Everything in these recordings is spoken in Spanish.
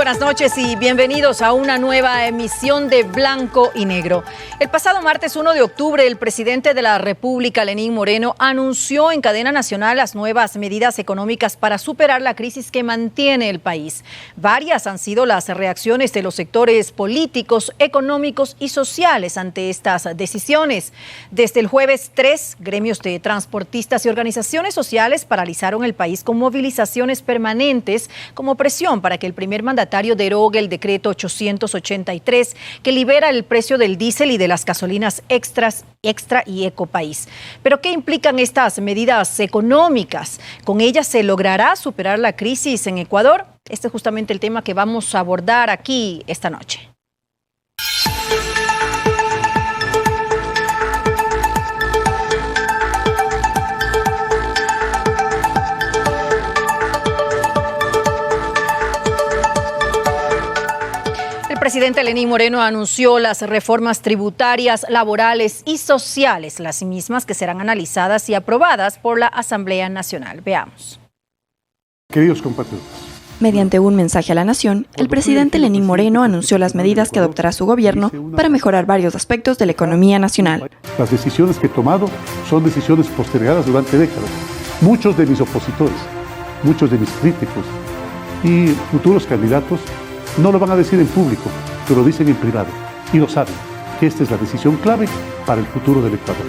buenas noches y bienvenidos a una nueva emisión de Blanco y Negro. El pasado martes 1 de octubre, el presidente de la República, Lenín Moreno, anunció en cadena nacional las nuevas medidas económicas para superar la crisis que mantiene el país. Varias han sido las reacciones de los sectores políticos, económicos y sociales ante estas decisiones. Desde el jueves 3, gremios de transportistas y organizaciones sociales paralizaron el país con movilizaciones permanentes como presión para que el primer mandatario derogue el decreto 883 que libera el precio del diésel y de las gasolinas extra y Ecopaís. ¿Pero qué implican estas medidas económicas? ¿Con ellas se logrará superar la crisis en Ecuador? Este es justamente el tema que vamos a abordar aquí esta noche. El presidente Lenín Moreno anunció las reformas tributarias, laborales y sociales, las mismas que serán analizadas y aprobadas por la Asamblea Nacional. Veamos. Queridos compatriotas, mediante un mensaje a la nación, el presidente Lenín Moreno anunció las medidas que adoptará su gobierno para mejorar varios aspectos de la economía nacional. Las decisiones que he tomado son decisiones postergadas durante décadas. Muchos de mis opositores, muchos de mis críticos y futuros candidatos no lo van a decir en público, pero lo dicen en privado y lo saben, que esta es la decisión clave para el futuro del Ecuador.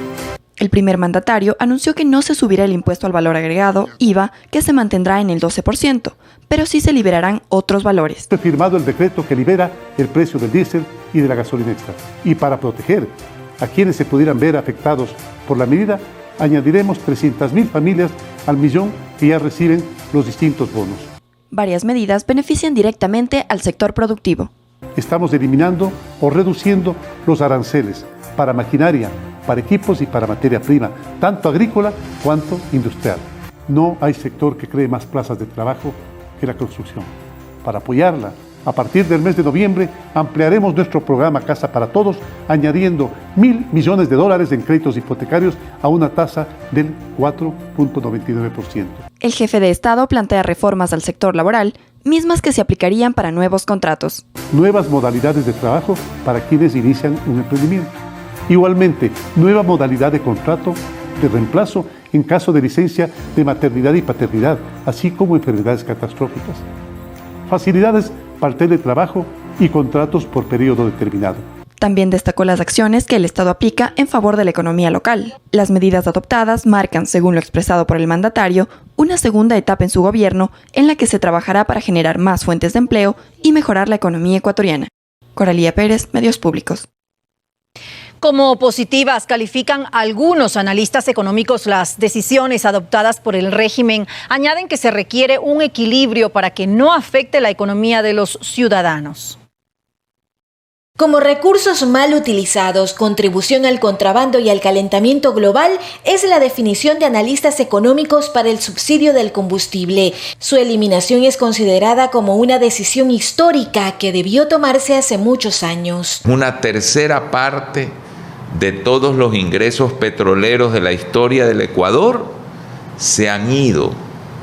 El primer mandatario anunció que no se subirá el impuesto al valor agregado, IVA, que se mantendrá en el 12%, pero sí se liberarán otros valores. He firmado el decreto que libera el precio del diésel y de la gasolina extra. Y para proteger a quienes se pudieran ver afectados por la medida, añadiremos 300.000 familias al millón que ya reciben los distintos bonos. Varias medidas benefician directamente al sector productivo. Estamos eliminando o reduciendo los aranceles para maquinaria, para equipos y para materia prima, tanto agrícola cuanto industrial. No hay sector que cree más plazas de trabajo que la construcción. Para apoyarla, a partir del mes de noviembre ampliaremos nuestro programa Casa para Todos, añadiendo $1.000 millones en créditos hipotecarios a una tasa del 4.99%. El jefe de Estado plantea reformas al sector laboral, mismas que se aplicarían para nuevos contratos. Nuevas modalidades de trabajo para quienes inician un emprendimiento. Igualmente, nueva modalidad de contrato de reemplazo en caso de licencia de maternidad y paternidad, así como enfermedades catastróficas. Facilidades para el teletrabajo y contratos por periodo determinado. También destacó las acciones que el Estado aplica en favor de la economía local. Las medidas adoptadas marcan, según lo expresado por el mandatario, una segunda etapa en su gobierno en la que se trabajará para generar más fuentes de empleo y mejorar la economía ecuatoriana. Coralía Pérez, Medios Públicos. Como positivas califican algunos analistas económicos las decisiones adoptadas por el régimen. Añaden que se requiere un equilibrio para que no afecte la economía de los ciudadanos. Como recursos mal utilizados, contribución al contrabando y al calentamiento global es la definición de analistas económicos para el subsidio del combustible. Su eliminación es considerada como una decisión histórica que debió tomarse hace muchos años. Una tercera parte de todos los ingresos petroleros de la historia del Ecuador se han ido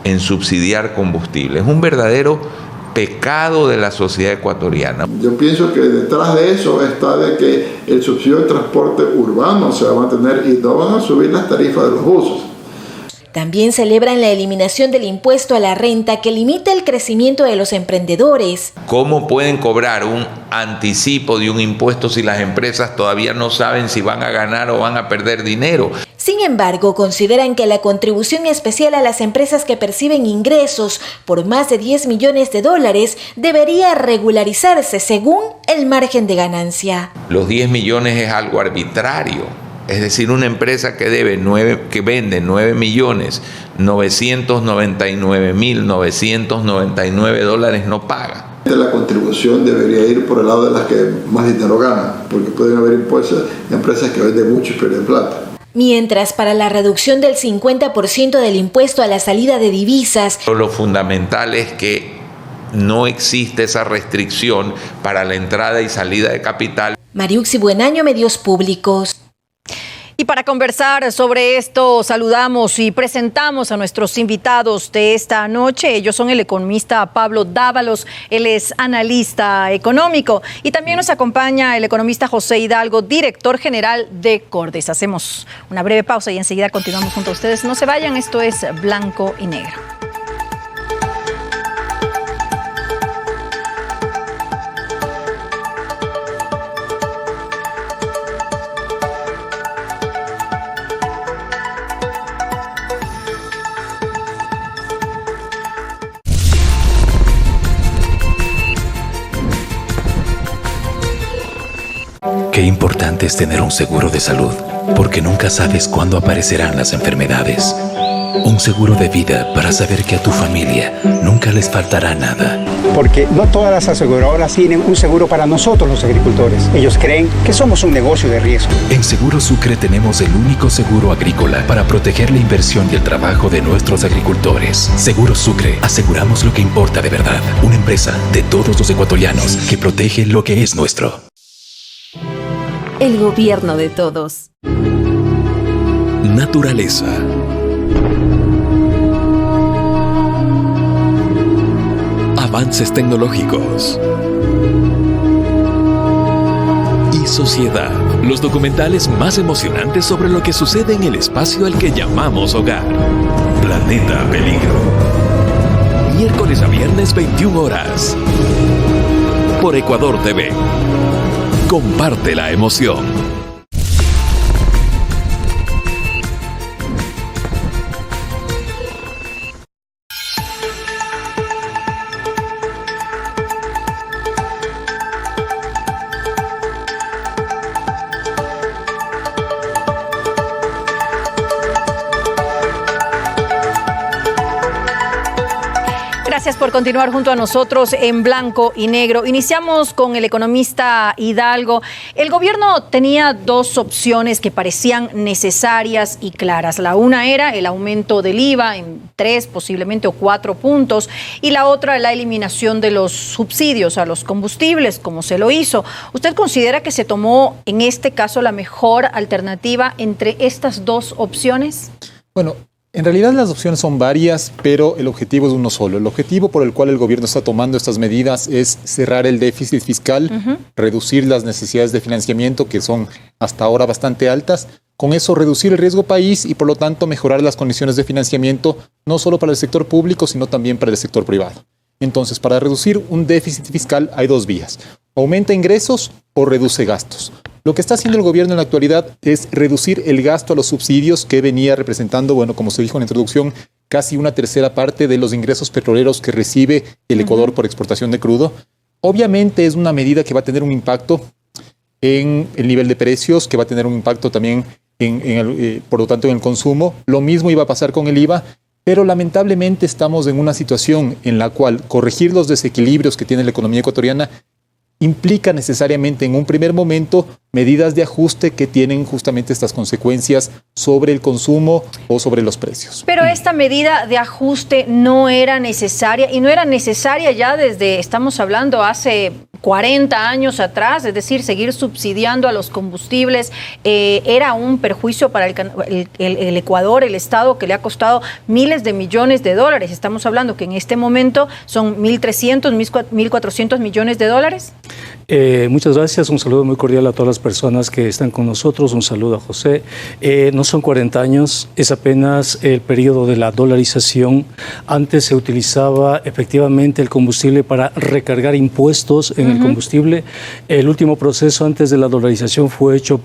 en subsidiar combustible. Es un verdadero pecado de la sociedad ecuatoriana. Yo pienso que detrás de eso está de que el subsidio de transporte urbano se va a mantener y no van a subir las tarifas de los buses. También celebran la eliminación del impuesto a la renta que limita el crecimiento de los emprendedores. ¿Cómo pueden cobrar un anticipo de un impuesto si las empresas todavía no saben si van a ganar o van a perder dinero? Sin embargo, consideran que la contribución especial a las empresas que perciben ingresos por más de $10 millones debería regularizarse según el margen de ganancia. Los 10 millones es algo arbitrario. Es decir, una empresa que vende $9.999.999 no paga. La contribución debería ir por el lado de las que más dinero ganan, porque pueden haber impuestos de empresas que venden mucho y pierden plata. Mientras para la reducción del 50% del impuesto a la salida de divisas, lo fundamental es que no existe esa restricción para la entrada y salida de capital. Mariuxi Buenaño, Medios Públicos. Y para conversar sobre esto, saludamos y presentamos a nuestros invitados de esta noche. Ellos son el economista Pablo Dávalos, él es analista económico, y también nos acompaña el economista José Hidalgo, director general de Cordes. Hacemos una breve pausa y enseguida continuamos junto a ustedes. No se vayan, esto es Blanco y Negro. Qué importante es tener un seguro de salud, porque nunca sabes cuándo aparecerán las enfermedades. Un seguro de vida para saber que a tu familia nunca les faltará nada. Porque no todas las aseguradoras tienen un seguro para nosotros los agricultores. Ellos creen que somos un negocio de riesgo. En Seguro Sucre tenemos el único seguro agrícola para proteger la inversión y el trabajo de nuestros agricultores. Seguro Sucre, aseguramos lo que importa de verdad. Una empresa de todos los ecuatorianos que protege lo que es nuestro. El gobierno de todos. Naturaleza. Avances tecnológicos. Y sociedad. Los documentales más emocionantes sobre lo que sucede en el espacio al que llamamos hogar. Planeta Peligro. Miércoles a viernes 21 horas. Por Ecuador TV. Comparte la emoción. Gracias por continuar junto a nosotros en Blanco y Negro. Iniciamos con el economista Hidalgo. El gobierno tenía dos opciones que parecían necesarias y claras. La una era el aumento del IVA en 3, posiblemente o 4 puntos, y la otra la eliminación de los subsidios a los combustibles, como se lo hizo. ¿Usted considera que se tomó en este caso la mejor alternativa entre estas dos opciones? Bueno, en realidad las opciones son varias, pero el objetivo es uno solo. El objetivo por el cual el gobierno está tomando estas medidas es cerrar el déficit fiscal, reducir las necesidades de financiamiento, que son hasta ahora bastante altas. Con eso reducir el riesgo país y por lo tanto mejorar las condiciones de financiamiento, no solo para el sector público, sino también para el sector privado. Entonces, para reducir un déficit fiscal hay dos vías. Aumenta ingresos o reduce gastos. Lo que está haciendo el gobierno en la actualidad es reducir el gasto a los subsidios que venía representando, bueno, como se dijo en la introducción, casi una tercera parte de los ingresos petroleros que recibe el Ecuador por exportación de crudo. Obviamente es una medida que va a tener un impacto en el nivel de precios, que va a tener un impacto también por lo tanto en el consumo. Lo mismo iba a pasar con el IVA, pero lamentablemente estamos en una situación en la cual corregir los desequilibrios que tiene la economía ecuatoriana implica necesariamente en un primer momento medidas de ajuste que tienen justamente estas consecuencias sobre el consumo o sobre los precios. Pero esta medida de ajuste no era necesaria, y no era necesaria ya desde, estamos hablando hace 40 años atrás, es decir, seguir subsidiando a los combustibles era un perjuicio para el Ecuador, el Estado, que le ha costado miles de millones de dólares. Estamos hablando que en este momento son 1.300, 1.400 millones de dólares. Muchas gracias, un saludo muy cordial a todas las personas que están con nosotros, un saludo a José. No son 40 años, es apenas el periodo de la dolarización. Antes se utilizaba efectivamente el combustible para recargar impuestos en el combustible. El último proceso antes de la dolarización fue hecho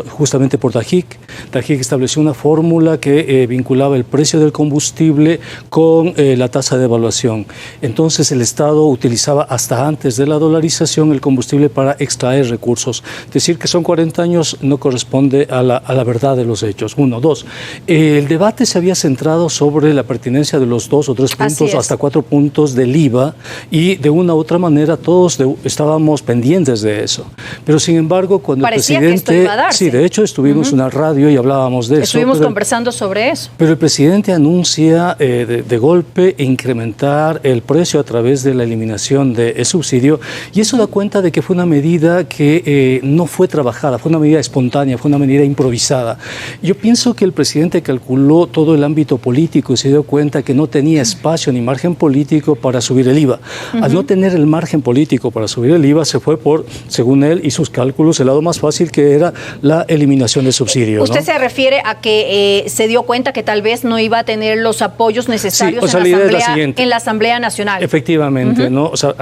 justamente por Tajic. Tajic estableció una fórmula que vinculaba el precio del combustible con la tasa de evaluación. Entonces el Estado utilizaba hasta antes de la dolarización el combustible para extraer recursos. Decir que son 40 años no corresponde a la verdad de los hechos. 1, 2. El debate se había centrado sobre la pertinencia de los 2 o 3 puntos, hasta 4 puntos del IVA, y de una u otra manera todos estábamos pendientes de eso. Pero sin embargo, cuando parecía el presidente... que esto iba a darse. Sí, de hecho estuvimos en una radio y hablábamos de eso. Estuvimos conversando sobre eso. Pero el presidente anuncia de golpe incrementar el precio a través de la eliminación del subsidio, y eso da cuenta de que fue una medida que no fue trabajada, fue una medida espontánea, fue una medida improvisada. Yo pienso que el presidente calculó todo el ámbito político y se dio cuenta que no tenía espacio ni margen político para subir el IVA. Al no tener el margen político para subir el IVA, se fue por, según él y sus cálculos, el lado más fácil, que era la eliminación del subsidio. ¿Usted ¿no? se refiere a que se dio cuenta que tal vez no iba a tener los apoyos necesarios sí, en la Asamblea Nacional? Efectivamente, ¿no? O sea,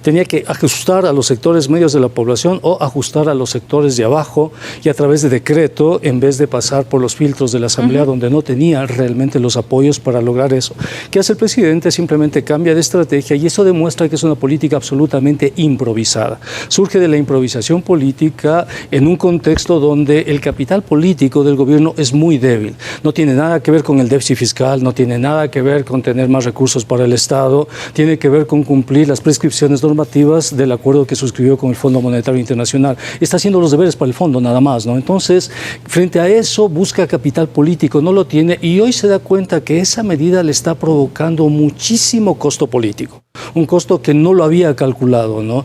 tenía que ajustar a los sectores medios de la población o ajustar a los sectores de abajo, y a través de decreto, en vez de pasar por los filtros de la Asamblea, donde no tenía realmente los apoyos para lograr eso. ¿Qué hace el presidente? Simplemente cambia de estrategia, y eso demuestra que es una política absolutamente improvisada. Surge de la improvisación política en un contexto donde el capital político del gobierno es muy débil. No tiene nada que ver con el déficit fiscal, no tiene nada que ver con tener más recursos para el Estado, tiene que ver con cumplir las prescripciones normativas del acuerdo que suscribió con el Fondo Monetario Internacional. Está haciendo los deberes para el fondo nada más, ¿no? Entonces, frente a eso, busca capital político, no lo tiene, y hoy se da cuenta que esa medida le está provocando muchísimo costo político. Un costo que no lo había calculado, ¿no?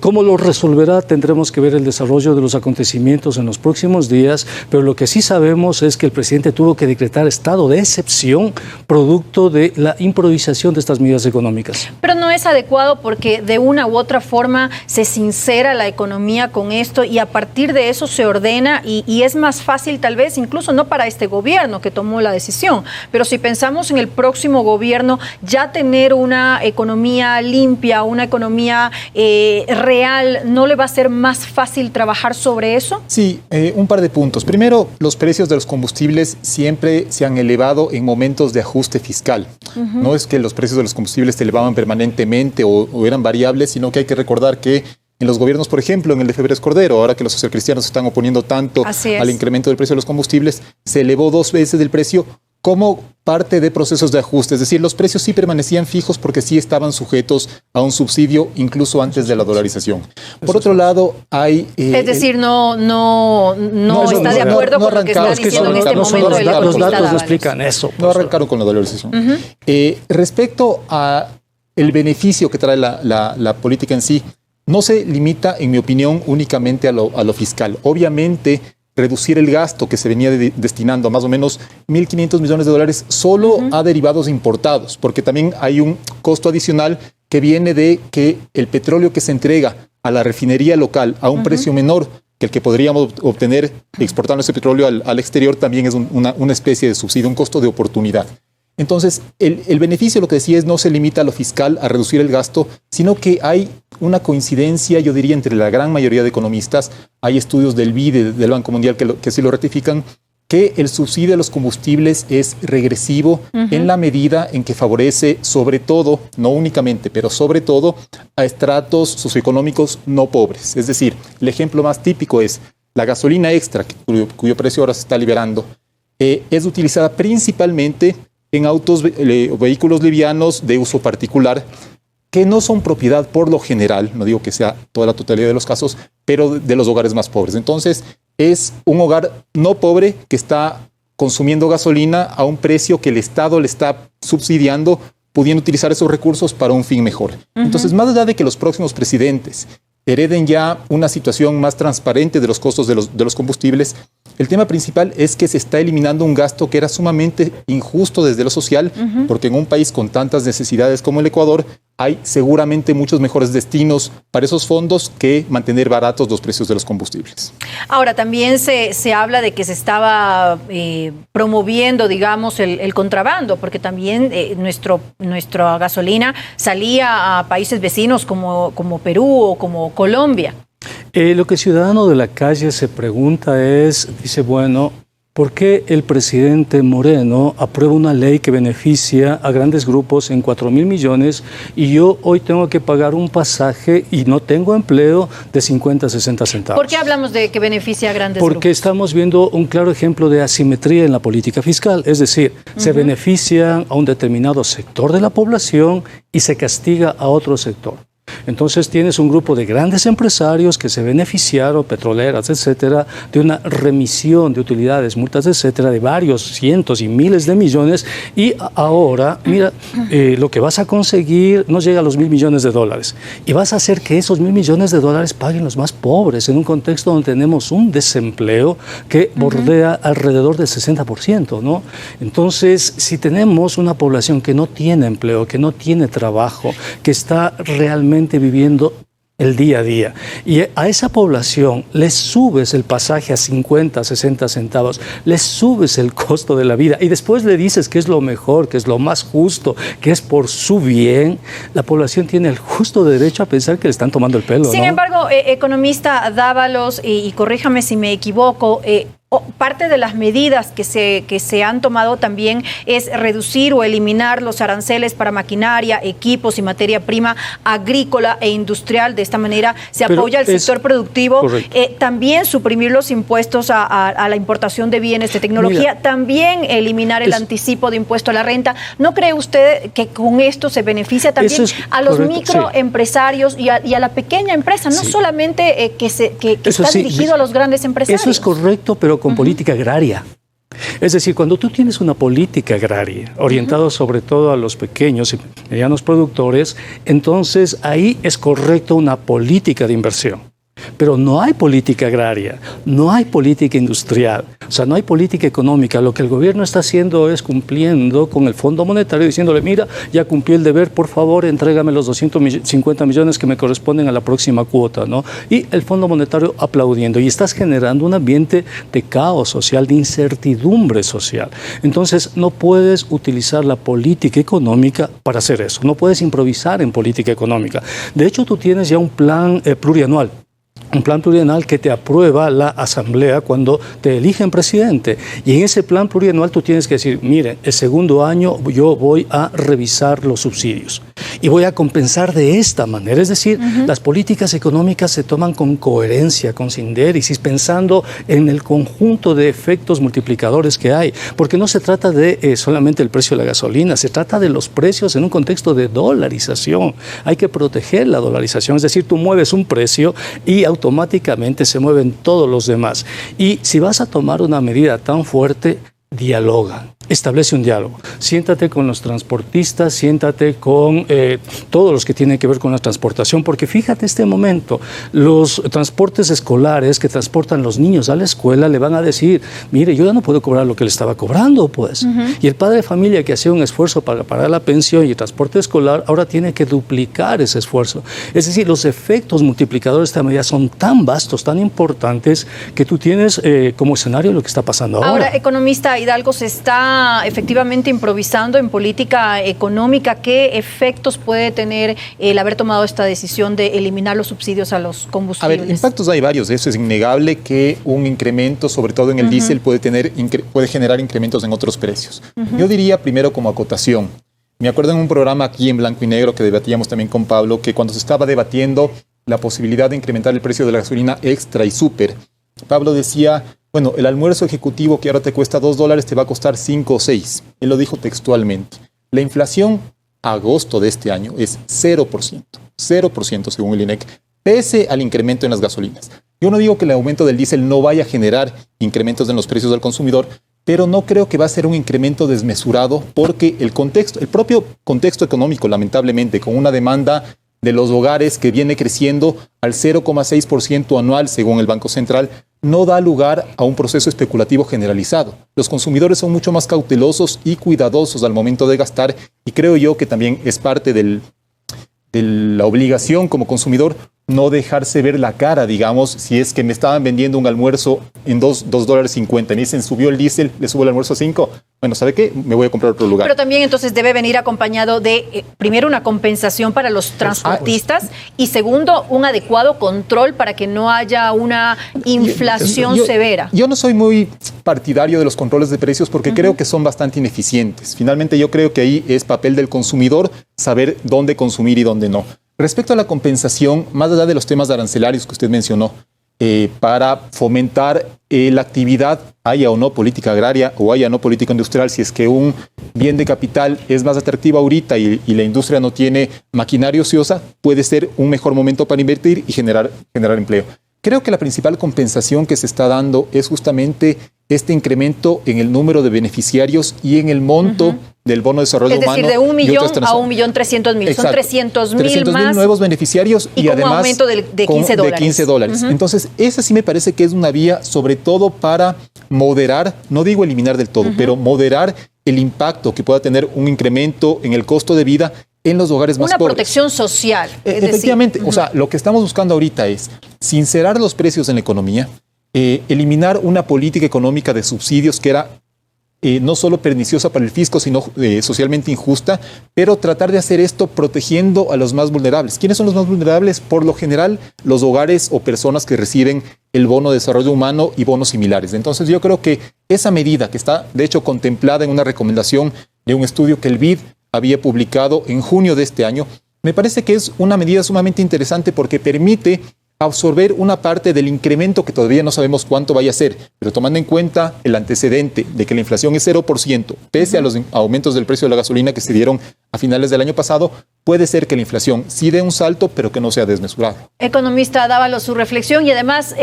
¿Cómo lo resolverá? Tendremos que ver el desarrollo de los acontecimientos en los próximos días, pero lo que sí sabemos es que el presidente tuvo que decretar estado de excepción producto de la improvisación de estas medidas económicas. Pero no es adecuado porque de una u otra forma se sincera la economía con esto, y a partir de eso se ordena, y es más fácil tal vez, incluso no para este gobierno que tomó la decisión, pero si pensamos en el próximo gobierno, ya tener una economía limpia, una economía real, ¿no le va a ser más fácil trabajar sobre eso? Sí, un par de puntos. Primero, los precios de los combustibles siempre se han elevado en momentos de ajuste fiscal. No es que los precios de los combustibles se elevaban permanentemente o eran variables, sino que hay que recordar que en los gobiernos, por ejemplo, en el de Febres Cordero, ahora que los socialcristianos se están oponiendo tanto al incremento del precio de los combustibles, se elevó 2 veces el precio como parte de procesos de ajuste. Es decir, los precios sí permanecían fijos porque sí estaban sujetos a un subsidio incluso antes de la dolarización. Por otro lado, hay... es decir, no está de acuerdo con lo que está diciendo en este momento el economista. Los datos no explican eso. No arrancaron con la dolarización. Respecto a el beneficio que trae la política en sí, no se limita, en mi opinión, únicamente a lo fiscal. Obviamente, reducir el gasto que se venía destinando a más o menos 1.500 millones de dólares solo a derivados importados, porque también hay un costo adicional que viene de que el petróleo que se entrega a la refinería local a un precio menor que el que podríamos obtener exportando ese petróleo al exterior también es una especie de subsidio, un costo de oportunidad. Entonces, el beneficio, lo que decía, es no se limita a lo fiscal, a reducir el gasto, sino que hay una coincidencia, yo diría, entre la gran mayoría de economistas. Hay estudios del BID, del Banco Mundial, que sí lo ratifican, que el subsidio de los combustibles es regresivo en la medida en que favorece, sobre todo, no únicamente, pero sobre todo, a estratos socioeconómicos no pobres. Es decir, el ejemplo más típico es la gasolina extra, cuyo precio ahora se está liberando, es utilizada principalmente en autos o vehículos livianos de uso particular, que no son propiedad por lo general, no digo que sea toda la totalidad de los casos, pero de los hogares más pobres. Entonces, es un hogar no pobre que está consumiendo gasolina a un precio que el Estado le está subsidiando, pudiendo utilizar esos recursos para un fin mejor. Entonces, más allá de que los próximos presidentes hereden ya una situación más transparente de los costos de los combustibles, el tema principal es que se está eliminando un gasto que era sumamente injusto desde lo social, porque en un país con tantas necesidades como el Ecuador, hay seguramente muchos mejores destinos para esos fondos que mantener baratos los precios de los combustibles. Ahora, también se habla de que se estaba promoviendo, digamos, el contrabando, porque también nuestra gasolina salía a países vecinos como Perú o como Colombia. Lo que el ciudadano de la calle se pregunta es, dice, bueno, ¿por qué el presidente Moreno aprueba una ley que beneficia a grandes grupos en 4.000 millones y yo hoy tengo que pagar un pasaje y no tengo empleo de 50, 60 centavos? ¿Por qué hablamos de que beneficia a grandes grupos? Porque estamos viendo un claro ejemplo de asimetría en la política fiscal, es decir, se beneficia a un determinado sector de la población y se castiga a otro sector. Entonces tienes un grupo de grandes empresarios que se beneficiaron, petroleras, etcétera, de una remisión de utilidades, multas, etcétera, de varios cientos y miles de millones, y ahora, mira, lo que vas a conseguir no llega a los $1.000 millones, y vas a hacer que esos $1.000 millones paguen los más pobres, en un contexto donde tenemos un desempleo que bordea alrededor del 60%, ¿no? Entonces, si tenemos una población que no tiene empleo, que no tiene trabajo, que está realmente viviendo el día a día, y a esa población le subes el pasaje a 50, 60 centavos, le subes el costo de la vida y después le dices que es lo mejor, que es lo más justo, que es por su bien, la población tiene el justo derecho a pensar que le están tomando el pelo, Sin ¿no? embargo, economista Dávalos, y corríjame si me equivoco, parte de las medidas que se han tomado también es reducir o eliminar los aranceles para maquinaria, equipos y materia prima agrícola e industrial. De esta manera se apoya al sector productivo. También suprimir los impuestos a la importación de bienes de tecnología. Mira, también eliminar el anticipo de impuesto a la renta. ¿No cree usted que con esto se beneficia también a los microempresarios y a la pequeña empresa? No solamente que está dirigido a los grandes empresarios. Eso es correcto, pero con política agraria. Es decir, cuando tú tienes una política agraria orientada sobre todo a los pequeños y medianos productores, entonces ahí es correcto una política de inversión. Pero no hay política agraria, no hay política industrial, o sea, no hay política económica. Lo que el gobierno está haciendo es cumpliendo con el Fondo Monetario, diciéndole, mira, ya cumplí el deber, por favor, entrégame los 250 millones que me corresponden a la próxima cuota, ¿no? Y el Fondo Monetario aplaudiendo. Y estás generando un ambiente de caos social, de incertidumbre social. Entonces, no puedes utilizar la política económica para hacer eso. No puedes improvisar en política económica. De hecho, tú tienes ya un plan plurianual. Un plan plurianual que te aprueba la Asamblea cuando te eligen presidente. Y en ese plan plurianual tú tienes que decir, mire, el segundo año yo voy a revisar los subsidios y voy a compensar de esta manera. Es decir, las políticas económicas se toman con coherencia, con sindéresis, pensando en el conjunto de efectos multiplicadores que hay. Porque no se trata de solamente el precio de la gasolina, se trata de los precios en un contexto de dolarización. Hay que proteger la dolarización, es decir, tú mueves un precio y automáticamente se mueven todos los demás. Y si vas a tomar una medida tan fuerte, dialoga, establece un diálogo. Siéntate con los transportistas, siéntate con todos los que tienen que ver con la transportación, porque fíjate este momento, los transportes escolares que transportan los niños a la escuela le van a decir, mire, yo ya no puedo cobrar lo que le estaba cobrando, pues. Y el padre de familia que hacía un esfuerzo para pagar la pensión y el transporte escolar, ahora tiene que duplicar ese esfuerzo. Es decir, los efectos multiplicadores de esta medida son tan vastos, tan importantes, que tú tienes como escenario lo que está pasando ahora. Ahora, economista Hidalgo, se está efectivamente improvisando en política económica. ¿Qué efectos puede tener el haber tomado esta decisión de eliminar los subsidios a los combustibles? A ver, impactos hay varios. Eso es innegable que un incremento, sobre todo en el diésel, puede generar incrementos en otros precios. Yo diría primero como acotación. Me acuerdo en un programa aquí en Blanco y Negro que debatíamos también con Pablo, que cuando se estaba debatiendo la posibilidad de incrementar el precio de la gasolina extra y súper, Pablo decía, bueno, el almuerzo ejecutivo que ahora te cuesta $2 te va a costar 5 o 6. Él lo dijo textualmente. La inflación a agosto de este año es 0%. 0% según el INEC, pese al incremento en las gasolinas. Yo no digo que el aumento del diésel no vaya a generar incrementos en los precios del consumidor, pero no creo que va a ser un incremento desmesurado porque el propio contexto económico, lamentablemente, con una demanda de los hogares que viene creciendo al 0,6% anual según el Banco Central, no da lugar a un proceso especulativo generalizado. Los consumidores son mucho más cautelosos y cuidadosos al momento de gastar y creo yo que también es parte de la obligación como consumidor no dejarse ver la cara, digamos, si es que me estaban vendiendo un almuerzo en $2.50 y me dicen subió el diésel, le subo el almuerzo a 5. Bueno, ¿sabe qué? Me voy a comprar otro lugar. Pero también entonces debe venir acompañado de, primero, una compensación para los transportistas y segundo, un adecuado control para que no haya una inflación severa. Yo no soy muy partidario de los controles de precios porque creo que son bastante ineficientes. Finalmente yo creo que ahí es papel del consumidor saber dónde consumir y dónde no. Respecto a la compensación, más allá de los temas arancelarios que usted mencionó, para fomentar la actividad, haya o no política agraria o haya no política industrial. Si es que un bien de capital es más atractivo ahorita y la industria no tiene maquinaria ociosa, puede ser un mejor momento para invertir y generar empleo. Creo que la principal compensación que se está dando es justamente este incremento en el número de beneficiarios y en el monto del bono de desarrollo humano. Es decir, de 1 millón a 1.300.000. Son 300.000 más. nuevos beneficiarios y con además un aumento de $15. Entonces, esa sí me parece que es una vía, sobre todo para moderar, no digo eliminar del todo, pero moderar el impacto que pueda tener un incremento en el costo de vida en los hogares más pobres. Una protección social. Efectivamente, o sea, lo que estamos buscando ahorita es sincerar los precios en la economía, eliminar una política económica de subsidios que era no solo perniciosa para el fisco, sino socialmente injusta, pero tratar de hacer esto protegiendo a los más vulnerables. ¿Quiénes son los más vulnerables? Por lo general, los hogares o personas que reciben el bono de desarrollo humano y bonos similares. Entonces, yo creo que esa medida, que está, de hecho, contemplada en una recomendación de un estudio que el BID había publicado en junio de este año, me parece que es una medida sumamente interesante porque permite absorber una parte del incremento que todavía no sabemos cuánto vaya a ser, pero tomando en cuenta el antecedente de que la inflación es 0%, pese a los aumentos del precio de la gasolina que se dieron a finales del año pasado, puede ser que la inflación sí dé un salto, pero que no sea desmesurado. Economista Dávalos, su reflexión y además,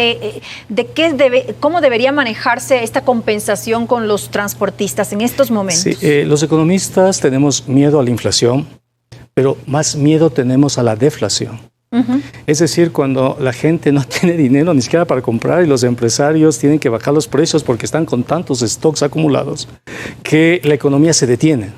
¿cómo debería manejarse esta compensación con los transportistas en estos momentos? Sí, los economistas tenemos miedo a la inflación, pero más miedo tenemos a la deflación. Es decir, cuando la gente no tiene dinero ni siquiera para comprar y los empresarios tienen que bajar los precios porque están con tantos stocks acumulados que la economía se detiene.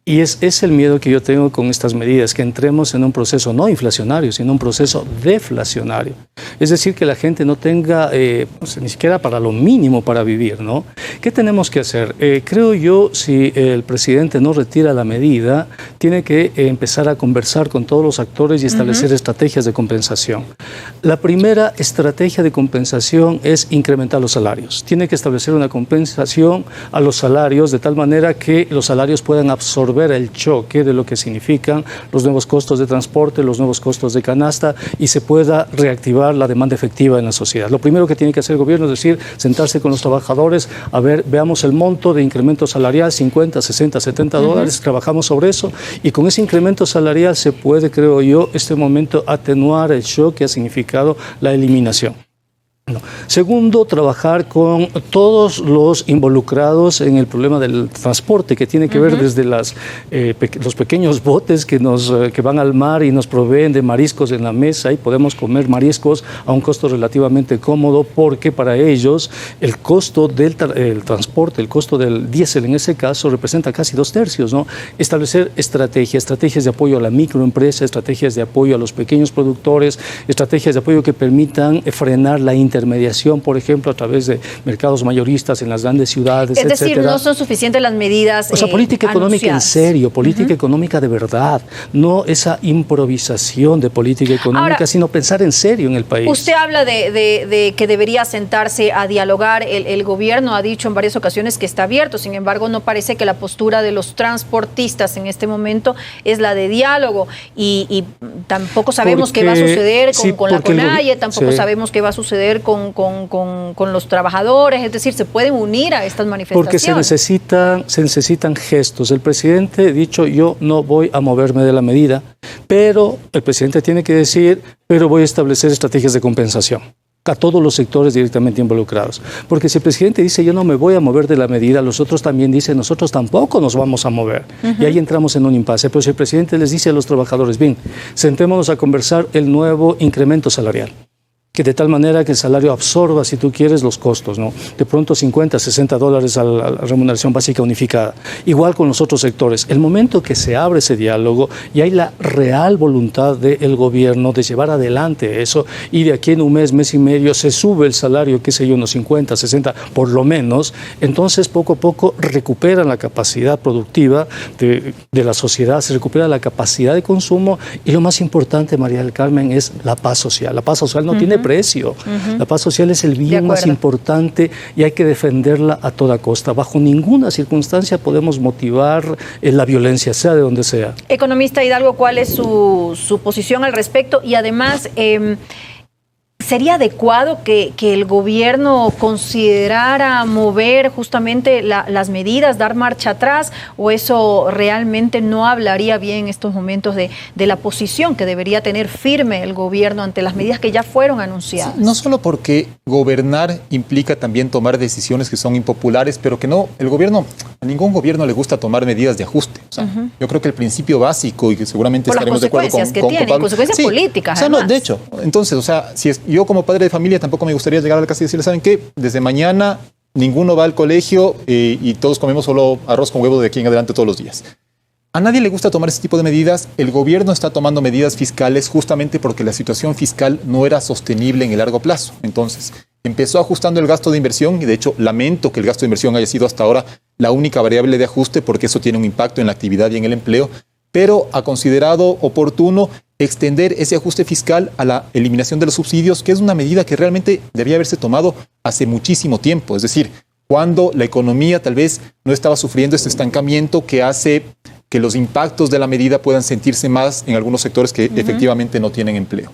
Y es el miedo que yo tengo con estas medidas, que entremos en un proceso no inflacionario, sino un proceso deflacionario. Es decir, que la gente no tenga ni siquiera para lo mínimo para vivir, ¿no? ¿Qué tenemos que hacer? Creo yo, si el presidente no retira la medida, tiene que empezar a conversar con todos los actores y establecer estrategias de compensación. La primera estrategia de compensación es incrementar los salarios. Tiene que establecer una compensación a los salarios de tal manera que los salarios puedan absorber el choque de lo que significan los nuevos costos de transporte, los nuevos costos de canasta y se pueda reactivar la demanda efectiva en la sociedad. Lo primero que tiene que hacer el gobierno es decir, sentarse con los trabajadores, a ver, veamos el monto de incremento salarial, 50, 60, 70 dólares, trabajamos sobre eso y con ese incremento salarial se puede, creo yo, este momento atenuar el shock que ha significado la eliminación. Segundo, trabajar con todos los involucrados en el problema del transporte, que tiene que ver desde los pequeños botes que van al mar y nos proveen de mariscos en la mesa y podemos comer mariscos a un costo relativamente cómodo porque para ellos el costo del transporte, el costo del diésel en ese caso representa casi 2/3, ¿no? Establecer estrategias de apoyo a la microempresa, estrategias de apoyo a los pequeños productores, estrategias de apoyo que permitan frenar la intermediación, por ejemplo, a través de mercados mayoristas en las grandes ciudades, es decir, no son suficientes las medidas o sea, política económica en serio, política económica de verdad, no esa improvisación de política económica, ahora, sino pensar en serio en el país. Usted habla de que debería sentarse a dialogar, el gobierno ha dicho en varias ocasiones que está abierto, sin embargo, no parece que la postura de los transportistas en este momento es la de diálogo y tampoco sabemos qué va a suceder con la CONAIE, tampoco sabemos qué va a suceder con los trabajadores, es decir, se pueden unir a estas manifestaciones. Porque se necesitan gestos. El presidente ha dicho, yo no voy a moverme de la medida, pero el presidente tiene que decir, pero voy a establecer estrategias de compensación a todos los sectores directamente involucrados. Porque si el presidente dice, yo no me voy a mover de la medida, los otros también dicen, nosotros tampoco nos vamos a mover. Y ahí entramos en un impasse. Pero si el presidente les dice a los trabajadores, bien, sentémonos a conversar el nuevo incremento salarial, que de tal manera que el salario absorba, si tú quieres, los costos, ¿no? De pronto 50, 60 dólares a la remuneración básica unificada. Igual con los otros sectores. El momento que se abre ese diálogo y hay la real voluntad del gobierno de llevar adelante eso y de aquí en un mes, mes y medio se sube el salario, qué sé yo, unos 50, 60, por lo menos, entonces poco a poco recuperan la capacidad productiva de la sociedad, se recupera la capacidad de consumo y lo más importante, María del Carmen, es la paz social. La paz social no tiene precio. La paz social es el bien más importante y hay que defenderla a toda costa. Bajo ninguna circunstancia podemos motivar la violencia, sea de donde sea. Economista Hidalgo, ¿cuál es su posición al respecto? Y además, ¿Sería adecuado que el gobierno considerara mover justamente las medidas, dar marcha atrás, o eso realmente no hablaría bien en estos momentos de la posición que debería tener firme el gobierno ante las medidas que ya fueron anunciadas? Sí, no solo porque gobernar implica también tomar decisiones que son impopulares, pero que no, a ningún gobierno le gusta tomar medidas de ajuste. O sea, yo creo que el principio básico, y que seguramente estaremos de acuerdo con Pablo, consecuencias políticas. O sea, no, de hecho, entonces, o sea, yo como padre de familia tampoco me gustaría llegar a la casa y decirle, ¿saben qué? Desde mañana ninguno va al colegio y todos comemos solo arroz con huevo de aquí en adelante todos los días. A nadie le gusta tomar ese tipo de medidas. El gobierno está tomando medidas fiscales justamente porque la situación fiscal no era sostenible en el largo plazo. Entonces, empezó ajustando el gasto de inversión y de hecho lamento que el gasto de inversión haya sido hasta ahora la única variable de ajuste porque eso tiene un impacto en la actividad y en el empleo, pero ha considerado oportuno extender ese ajuste fiscal a la eliminación de los subsidios, que es una medida que realmente debía haberse tomado hace muchísimo tiempo. Es decir, cuando la economía tal vez no estaba sufriendo este estancamiento que hace que los impactos de la medida puedan sentirse más en algunos sectores que efectivamente no tienen empleo.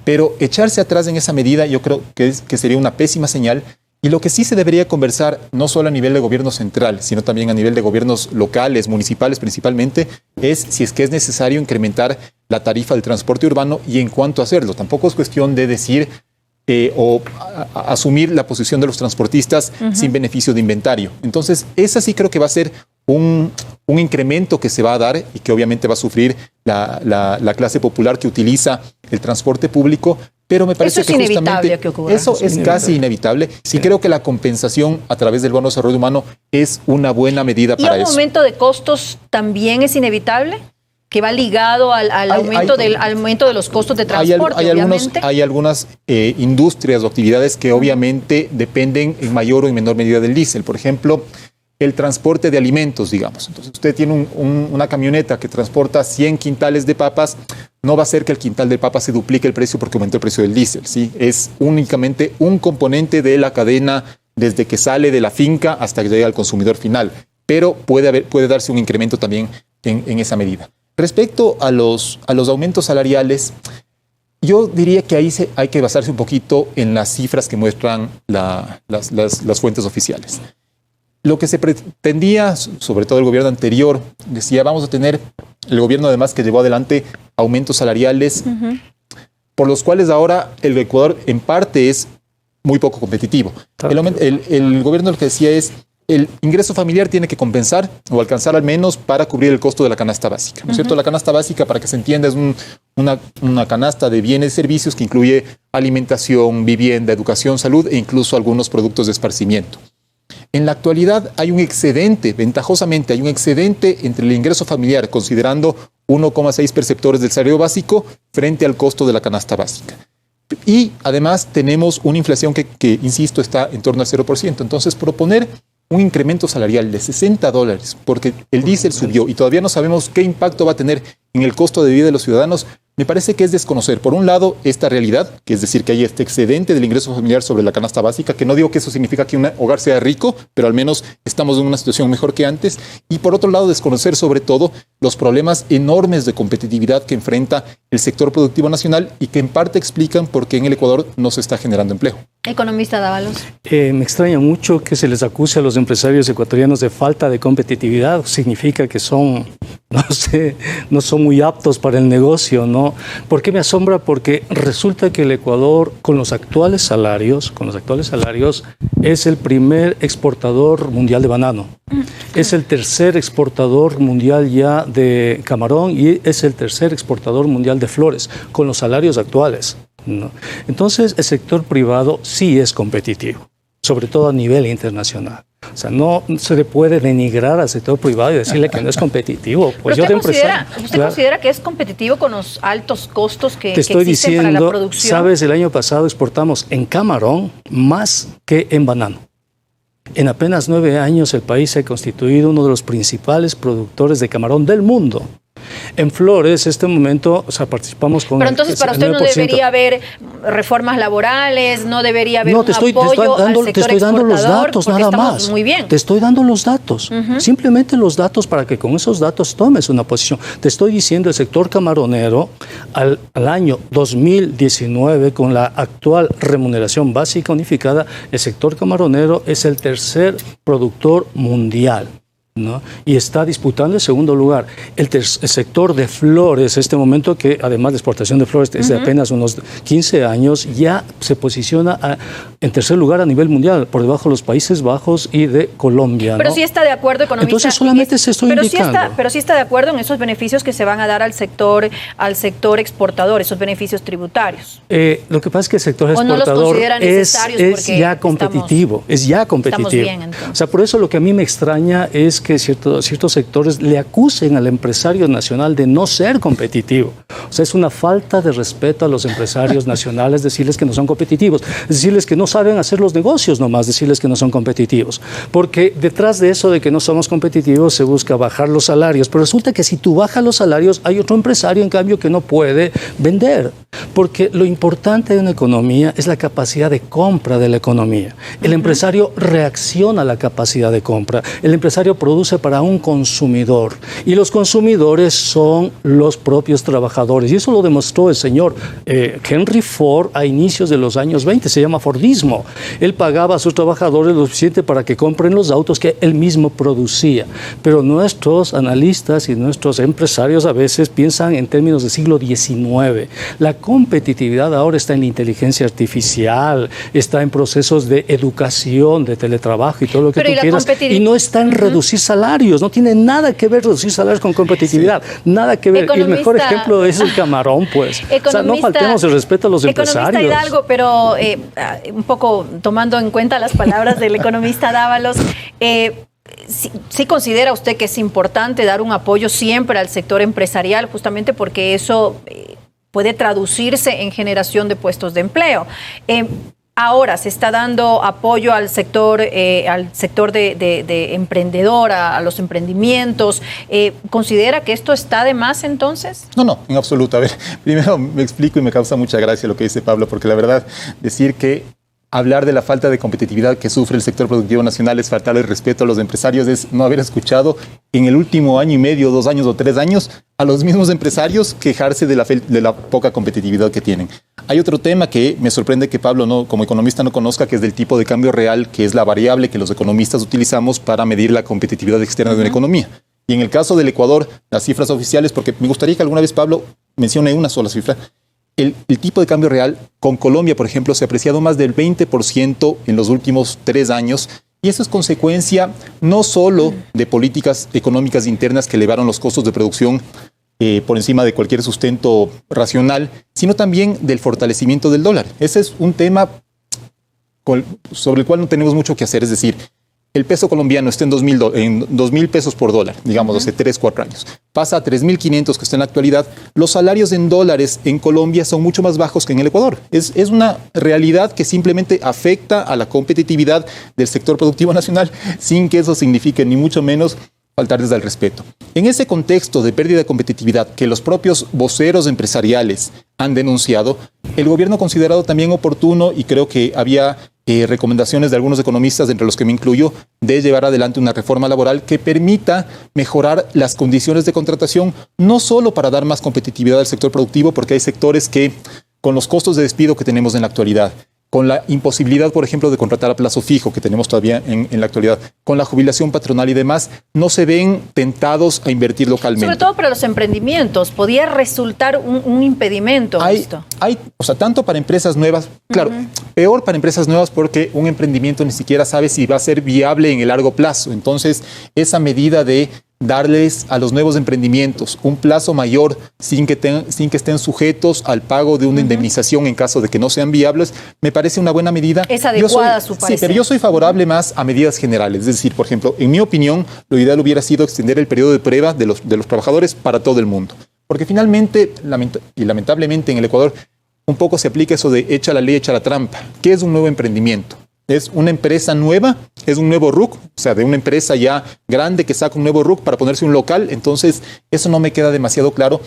Pero echarse atrás en esa medida yo creo que sería una pésima señal. Y lo que sí se debería conversar, no solo a nivel de gobierno central, sino también a nivel de gobiernos locales, municipales principalmente, es si es que es necesario incrementar la tarifa del transporte urbano y en cuánto hacerlo. Tampoco es cuestión de decir asumir la posición de los transportistas sin beneficio de inventario. Entonces, esa sí creo que va a ser un incremento que se va a dar y que obviamente va a sufrir la clase popular que utiliza el transporte público, pero me parece que justamente eso es casi inevitable. Sí creo que la compensación a través del bono de desarrollo humano es una buena medida para eso. ¿Y un aumento de costos también es inevitable? Que va ligado al aumento de los costos de transporte, obviamente. Hay algunas industrias o actividades que obviamente dependen en mayor o en menor medida del diésel. Por ejemplo, el transporte de alimentos, digamos. Entonces, usted tiene una camioneta que transporta 100 quintales de papas, no va a ser que el quintal de papas se duplique el precio porque aumentó el precio del diésel, ¿sí? Es únicamente un componente de la cadena desde que sale de la finca hasta que llega al consumidor final. Pero puede darse un incremento también en esa medida. Respecto a los aumentos salariales, yo diría que ahí hay que basarse un poquito en las cifras que muestran las fuentes oficiales. Lo que se pretendía, sobre todo el gobierno anterior, decía vamos a tener, el gobierno además que llevó adelante aumentos salariales, por los cuales ahora el Ecuador en parte es muy poco competitivo. El gobierno lo que decía es, el ingreso familiar tiene que compensar o alcanzar al menos para cubrir el costo de la canasta básica, ¿no es cierto? La canasta básica, para que se entienda, es una canasta de bienes y servicios que incluye alimentación, vivienda, educación, salud e incluso algunos productos de esparcimiento. En la actualidad hay un excedente, ventajosamente hay un excedente entre el ingreso familiar, considerando 1,6 perceptores del salario básico frente al costo de la canasta básica. Y además tenemos una inflación que insisto, está en torno al 0%. Entonces, proponer un incremento salarial de $60 porque el diésel subió y todavía no sabemos qué impacto va a tener en el costo de vida de los ciudadanos, me parece que es desconocer, por un lado, esta realidad, que es decir, que hay este excedente del ingreso familiar sobre la canasta básica, que no digo que eso significa que un hogar sea rico, pero al menos estamos en una situación mejor que antes, y por otro lado, desconocer sobre todo los problemas enormes de competitividad que enfrenta el sector productivo nacional y que en parte explican por qué en el Ecuador no se está generando empleo. Economista Dávalos. Me extraña mucho que se les acuse a los empresarios ecuatorianos de falta de competitividad. Significa que son, no son muy aptos para el negocio, ¿no? ¿Por qué me asombra? Porque resulta que el Ecuador, con los actuales salarios, es el primer exportador mundial de banano. Es el tercer exportador mundial ya de camarón y es el tercer exportador mundial de flores, con los salarios actuales, ¿no? Entonces, el sector privado sí es competitivo, sobre todo a nivel internacional. O sea, no se le puede denigrar al sector privado y decirle que no es competitivo. Pues ¿Usted considera que es competitivo con los altos costos que existen para la producción? Sabes, el año pasado exportamos en camarón más que en banano. En apenas 9 años el país se ha constituido uno de los principales productores de camarón del mundo. En flores, este momento, o sea, participamos con... Pero entonces, para usted no debería haber reformas laborales, no debería haber un apoyo al sector exportador. Te estoy dando los datos, nada más. Muy bien. Te estoy dando los datos. Simplemente los datos para que con esos datos tomes una posición. Te estoy diciendo, el sector camaronero al año 2019, con la actual remuneración básica unificada, el sector camaronero es el tercer productor mundial, ¿no? Y está disputando el segundo lugar. El sector de flores, este momento que además de exportación de flores es de apenas unos 15 años, ya se posiciona en tercer lugar a nivel mundial, por debajo de los Países Bajos y de Colombia, Pero ¿no? sí está de acuerdo, economista. Entonces solamente se estoy indicando. Pero sí está de acuerdo en esos beneficios que se van a dar al sector exportador, esos beneficios tributarios. Lo que pasa es que el sector ¿O no los exportador considera necesarios es ya competitivo, estamos bien, entonces? O sea, por eso lo que a mí me extraña es que ciertos sectores le acusen al empresario nacional de no ser competitivo. O sea, es una falta de respeto a los empresarios nacionales decirles que no son competitivos, decirles que no saben hacer los negocios nomás, decirles que no son competitivos. Porque detrás de eso de que no somos competitivos se busca bajar los salarios, pero resulta que si tú bajas los salarios hay otro empresario en cambio que no puede vender. Porque lo importante de una economía es la capacidad de compra de la economía. El empresario reacciona a la capacidad de compra. El empresario produce para un consumidor y los consumidores son los propios trabajadores. Y eso lo demostró el señor Henry Ford a inicios de los años 20. Se llama Fordismo. Él pagaba a sus trabajadores lo suficiente para que compren los autos que él mismo producía. Pero nuestros analistas y nuestros empresarios a veces piensan en términos del siglo XIX. La competitividad ahora está en la inteligencia artificial, está en procesos de educación, de teletrabajo y todo lo que tú quieras, y no está en reducir salarios, no tiene nada que ver reducir salarios con competitividad, nada que ver. Y el mejor ejemplo es el camarón, pues. O sea, no faltemos el respeto a los empresarios. Economista Hidalgo, pero un poco tomando en cuenta las palabras del economista Dávalos, ¿sí considera usted que es importante dar un apoyo siempre al sector empresarial, justamente porque eso puede traducirse en generación de puestos de empleo? Ahora se está dando apoyo al sector de emprendedor, a los emprendimientos. ¿Considera que esto está de más entonces? No, en absoluto. A ver, primero me explico y me causa mucha gracia lo que dice Pablo, porque la verdad, decir que hablar de la falta de competitividad que sufre el sector productivo nacional es faltarle el respeto a los empresarios, es no haber escuchado en el último año y medio, 2 años o 3 años a los mismos empresarios quejarse de la poca competitividad que tienen. Hay otro tema que me sorprende que Pablo como economista no conozca, que es del tipo de cambio real, que es la variable que los economistas utilizamos para medir la competitividad externa de una economía. Y en el caso del Ecuador, las cifras oficiales, porque me gustaría que alguna vez Pablo mencione una sola cifra. El tipo de cambio real con Colombia, por ejemplo, se ha apreciado más del 20% en los últimos 3 años. Y eso es consecuencia no solo de políticas económicas internas que elevaron los costos de producción por encima de cualquier sustento racional, sino también del fortalecimiento del dólar. Ese es un tema sobre el cual no tenemos mucho que hacer. Es decir, el peso colombiano está en 2.000 pesos por dólar, digamos, hace 3, 4 años. Pasa a 3.500 que está en la actualidad. Los salarios en dólares en Colombia son mucho más bajos que en el Ecuador. Es una realidad que simplemente afecta a la competitividad del sector productivo nacional, sin que eso signifique ni mucho menos faltarles al respeto. En ese contexto de pérdida de competitividad que los propios voceros empresariales han denunciado, el gobierno ha considerado también oportuno, y creo que había recomendaciones de algunos economistas, entre los que me incluyo, de llevar adelante una reforma laboral que permita mejorar las condiciones de contratación, no solo para dar más competitividad al sector productivo, porque hay sectores que, con los costos de despido que tenemos en la actualidad, con la imposibilidad, por ejemplo, de contratar a plazo fijo que tenemos todavía en la actualidad, con la jubilación patronal y demás, no se ven tentados a invertir localmente. Sobre todo para los emprendimientos, podría resultar un impedimento esto. O sea, tanto para empresas nuevas, claro, peor para empresas nuevas porque un emprendimiento ni siquiera sabe si va a ser viable en el largo plazo. Entonces, esa medida de darles a los nuevos emprendimientos un plazo mayor sin que estén sujetos al pago de una indemnización en caso de que no sean viables, me parece una buena medida. Es adecuada a su parecer. Sí, pero yo soy favorable más a medidas generales. Es decir, por ejemplo, en mi opinión, lo ideal hubiera sido extender el periodo de prueba de los trabajadores para todo el mundo. Porque finalmente, y lamentablemente en el Ecuador, un poco se aplica eso de echa la ley, echa la trampa. ¿Qué es un nuevo emprendimiento? Es una empresa nueva, es un nuevo RUC, o sea, de una empresa ya grande que saca un nuevo RUC para ponerse un local. Entonces, eso no me queda demasiado claro,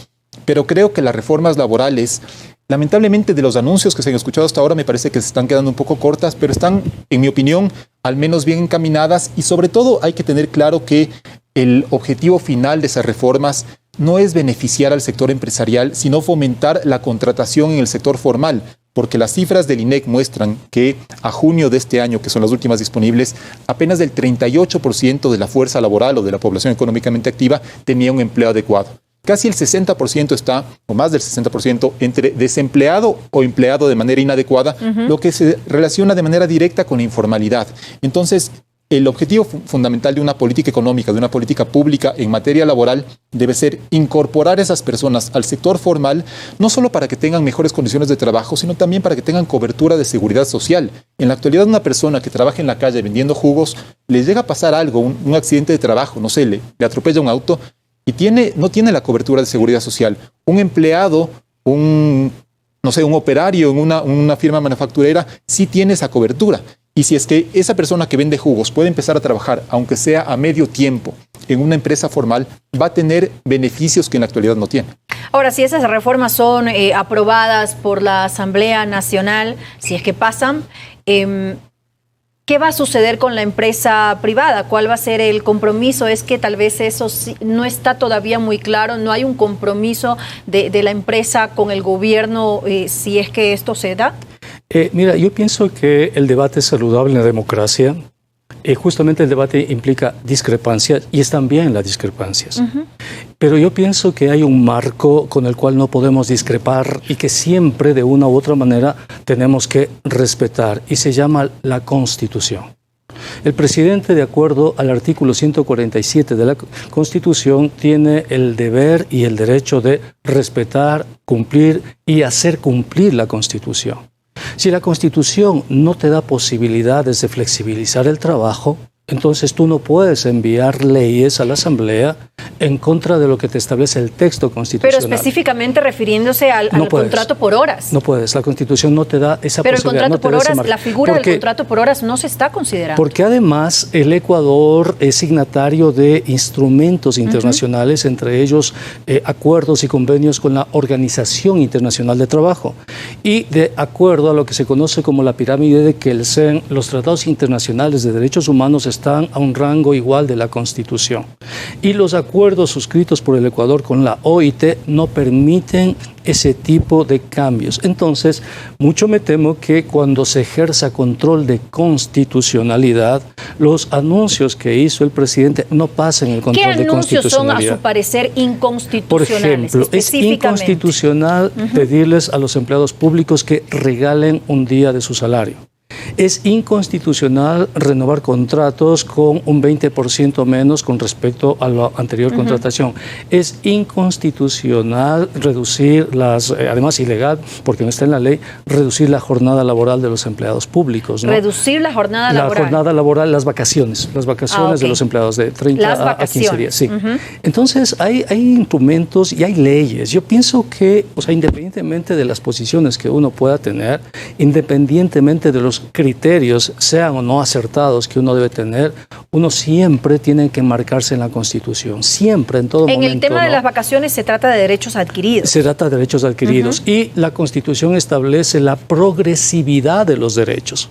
pero creo que las reformas laborales, lamentablemente de los anuncios que se han escuchado hasta ahora, me parece que se están quedando un poco cortas, pero están, en mi opinión, al menos bien encaminadas, y sobre todo hay que tener claro que el objetivo final de esas reformas no es beneficiar al sector empresarial, sino fomentar la contratación en el sector formal, porque las cifras del INEC muestran que a junio de este año, que son las últimas disponibles, apenas del 38% de la fuerza laboral o de la población económicamente activa tenía un empleo adecuado. Casi el 60% está, o más del 60%, entre desempleado o empleado de manera inadecuada, lo que se relaciona de manera directa con la informalidad. Entonces, el objetivo fundamental de una política económica, de una política pública en materia laboral, debe ser incorporar a esas personas al sector formal, no solo para que tengan mejores condiciones de trabajo, sino también para que tengan cobertura de seguridad social. En la actualidad, una persona que trabaja en la calle vendiendo jugos, le llega a pasar algo, un accidente de trabajo, no sé, le atropella un auto y no tiene la cobertura de seguridad social. Un empleado, un operario en una firma manufacturera, sí tiene esa cobertura. Y si es que esa persona que vende jugos puede empezar a trabajar, aunque sea a medio tiempo, en una empresa formal, va a tener beneficios que en la actualidad no tiene. Ahora, si esas reformas son aprobadas por la Asamblea Nacional, si es que pasan, ¿qué va a suceder con la empresa privada? ¿Cuál va a ser el compromiso? Es que tal vez eso sí, no está todavía muy claro, no hay un compromiso de la empresa con el gobierno si es que esto se da. Mira, yo pienso que el debate es saludable en la democracia. Justamente el debate implica discrepancias y están bien las discrepancias. Pero yo pienso que hay un marco con el cual no podemos discrepar y que siempre de una u otra manera tenemos que respetar y se llama la Constitución. El presidente, de acuerdo al artículo 147 de la Constitución, tiene el deber y el derecho de respetar, cumplir y hacer cumplir la Constitución. Si la Constitución no te da posibilidades de flexibilizar el trabajo, entonces tú no puedes enviar leyes a la Asamblea en contra de lo que te establece el texto constitucional. Pero específicamente refiriéndose al contrato por horas. No puedes, la Constitución no te da esa posibilidad. Pero el contrato por horas, la figura del contrato por horas no se está considerando. Porque además el Ecuador es signatario de instrumentos internacionales, entre ellos acuerdos y convenios con la Organización Internacional de Trabajo. Y de acuerdo a lo que se conoce como la pirámide de Kelsen, los tratados internacionales de derechos humanos están a un rango igual de la Constitución. Y los acuerdos suscritos por el Ecuador con la OIT no permiten ese tipo de cambios. Entonces, mucho me temo que cuando se ejerza control de constitucionalidad, los anuncios que hizo el presidente no pasen el control de constitucionalidad. ¿Qué anuncios son, a su parecer, inconstitucionales? Por ejemplo, es inconstitucional pedirles a los empleados públicos que regalen un día de su salario. Es inconstitucional renovar contratos con un 20% menos con respecto a la anterior contratación. Es inconstitucional reducir además ilegal, porque no está en la ley, reducir la jornada laboral de los empleados públicos, ¿no? Reducir la jornada laboral. La jornada laboral, las vacaciones de los empleados de 30 a 15 días. Sí. Entonces, hay instrumentos y hay leyes. Yo pienso que, independientemente de las posiciones que uno pueda tener, independientemente de los criterios, sean o no acertados, que uno debe tener, uno siempre tiene que marcarse en la Constitución, siempre, en todo momento. En el tema de las vacaciones se trata de derechos adquiridos. Se trata de derechos adquiridos y la Constitución establece la progresividad de los derechos.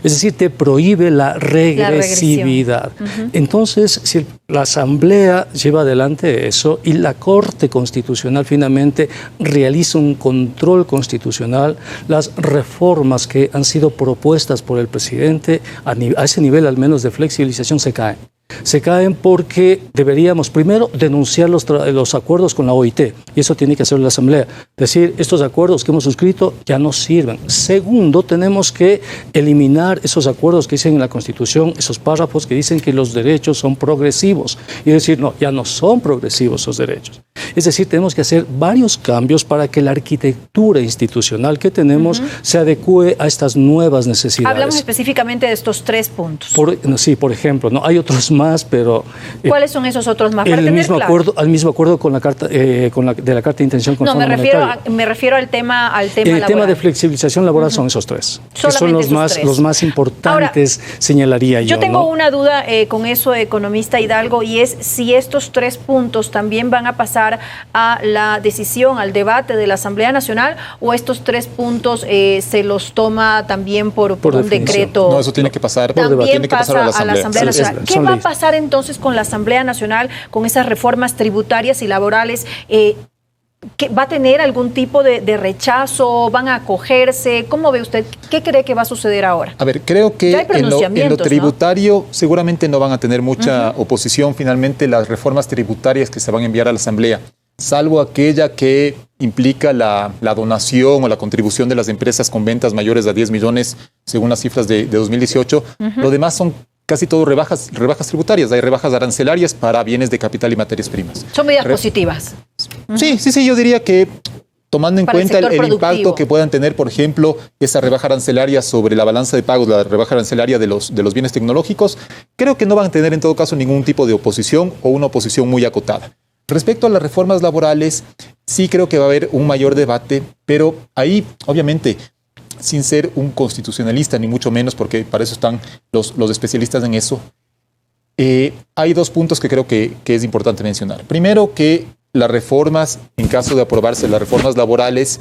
Es decir, te prohíbe la regresividad. Entonces, si la Asamblea lleva adelante eso y la Corte Constitucional finalmente realiza un control constitucional, las reformas que han sido propuestas por el presidente a ese nivel al menos de flexibilización se caen. Se caen porque deberíamos primero denunciar los acuerdos con la OIT, y eso tiene que hacer la Asamblea. Decir, estos acuerdos que hemos suscrito ya no sirven. Segundo, tenemos que eliminar esos acuerdos que dicen en la Constitución, esos párrafos que dicen que los derechos son progresivos. Y decir, no, ya no son progresivos esos derechos. Es decir, tenemos que hacer varios cambios para que la arquitectura institucional que tenemos se adecue a estas nuevas necesidades. Hablamos específicamente de estos 3 puntos. Por ejemplo, ¿no? Hay otros más, pero... ¿Cuáles son esos otros más? Al mismo acuerdo con la carta de la Carta de Intención con Fondo Monetario. Me refiero al tema laboral. El tema de flexibilización laboral son esos 3. Que son los más importantes, ahora, señalaría yo. Yo tengo una duda con eso, economista Hidalgo, y es si estos 3 puntos también van a pasar a la decisión, al debate de la Asamblea Nacional, o estos 3 puntos se los toma también por un decreto. No, eso tiene que pasar por debate, tiene que pasar a la Asamblea Nacional. ¿Qué va a pasar entonces con la Asamblea Nacional, con esas reformas tributarias y laborales? ¿Que va a tener algún tipo de rechazo? ¿Van a acogerse? ¿Cómo ve usted? ¿Qué cree que va a suceder ahora? A ver, creo que en lo tributario, ¿no?, seguramente no van a tener mucha oposición finalmente las reformas tributarias que se van a enviar a la Asamblea, salvo aquella que implica la donación o la contribución de las empresas con ventas mayores a 10 millones, según las cifras de 2018. Lo demás son casi todo rebajas tributarias. Hay rebajas arancelarias para bienes de capital y materias primas. Son medidas positivas. Sí, yo diría que tomando en cuenta el impacto que puedan tener, por ejemplo, esa rebaja arancelaria sobre la balanza de pagos, la rebaja arancelaria de los bienes tecnológicos, creo que no van a tener en todo caso ningún tipo de oposición o una oposición muy acotada. Respecto a las reformas laborales, sí creo que va a haber un mayor debate, pero ahí, obviamente, sin ser un constitucionalista, ni mucho menos, porque para eso están los especialistas en eso, hay dos puntos que creo que es importante mencionar. Primero, que las reformas, en caso de aprobarse las reformas laborales,